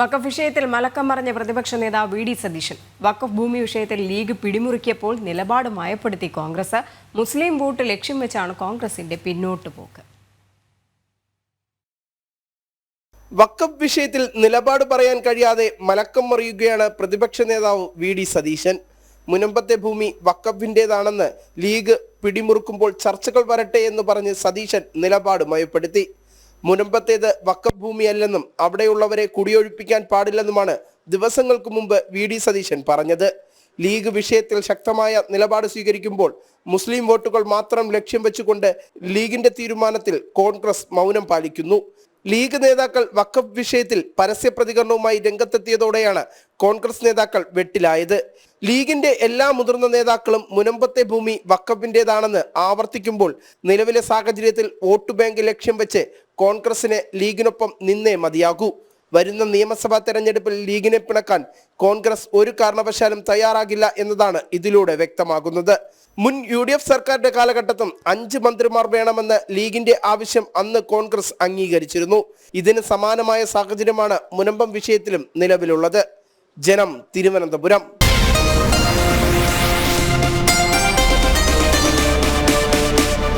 വഖഫ് വിഷയത്തിൽ മലക്കം മറിഞ്ഞ പ്രതിപക്ഷ നേതാവ് വി ഡി സതീശൻ. വഖഫ് ഭൂമി വിഷയത്തിൽ ലീഗ് പിടിമുറുക്കിയപ്പോൾ നിലപാട് മയപ്പെടുത്തി കോൺഗ്രസ്. മുസ്ലിം വോട്ട് ലക്ഷ്യം വെച്ചാണ് കോൺഗ്രസിന്റെ പിന്നോട്ട് പോക്ക്. വഖഫ് വിഷയത്തിൽ നിലപാട് പറയാൻ കഴിയാതെ മലക്കം മറിയുകയാണ് പ്രതിപക്ഷ നേതാവ് വി ഡി സതീശൻ. മുനമ്പത്തെ ഭൂമി വഖഫിൻ്റെതാണെന്ന് ലീഗ് പിടിമുറുക്കുമ്പോൾ ചർച്ചകൾ വരട്ടെ എന്ന് പറഞ്ഞ് സതീശൻ നിലപാട് മയപ്പെടുത്തി. മുനമ്പത്തേത് വഖഫ് ഭൂമിയല്ലെന്നും അവിടെയുള്ളവരെ കുടിയൊഴിപ്പിക്കാൻ പാടില്ലെന്നുമാണ് ദിവസങ്ങൾക്ക് മുമ്പ് വി ഡി സതീശൻ പറഞ്ഞത്. ലീഗ് വിഷയത്തിൽ ശക്തമായ നിലപാട് സ്വീകരിക്കുമ്പോൾ മുസ്ലിം വോട്ടുകൾ മാത്രം ലക്ഷ്യം വെച്ചുകൊണ്ട് ലീഗിന്റെ തീരുമാനത്തിൽ കോൺഗ്രസ് മൗനം പാലിക്കുന്നു. ലീഗ് നേതാക്കൾ വഖഫ് വിഷയത്തിൽ പരസ്യ പ്രതികരണവുമായി രംഗത്തെത്തിയതോടെയാണ് കോൺഗ്രസ് നേതാക്കൾ വെട്ടിലായത്. ലീഗിന്റെ എല്ലാ മുതിർന്ന നേതാക്കളും മുനമ്പത്തെ ഭൂമി വഖഫിൻ്റെതാണെന്ന് ആവർത്തിക്കുമ്പോൾ നിലവിലെ സാഹചര്യത്തിൽ വോട്ട് ബാങ്ക് ലക്ഷ്യം വെച്ച് കോൺഗ്രസിന് ലീഗിനൊപ്പം നിന്നേ മതിയാകൂ. വരുന്ന നിയമസഭാ തെരഞ്ഞെടുപ്പിൽ ലീഗിനെ പിണക്കാൻ കോൺഗ്രസ് ഒരു കാരണവശാലും തയ്യാറാകില്ല എന്നതാണ് ഇതിലൂടെ വ്യക്തമാകുന്നത്. മുൻ UDF സർക്കാരിന്റെ കാലഘട്ടത്തും 5 മന്ത്രിമാർ വേണമെന്ന് ലീഗിന്റെ ആവശ്യം അന്ന് കോൺഗ്രസ് അംഗീകരിച്ചിരുന്നു. ഇതിന് സമാനമായ സാഹചര്യമാണ് മുനമ്പം വിഷയത്തിലും നിലവിലുള്ളത്. ജനം, തിരുവനന്തപുരം.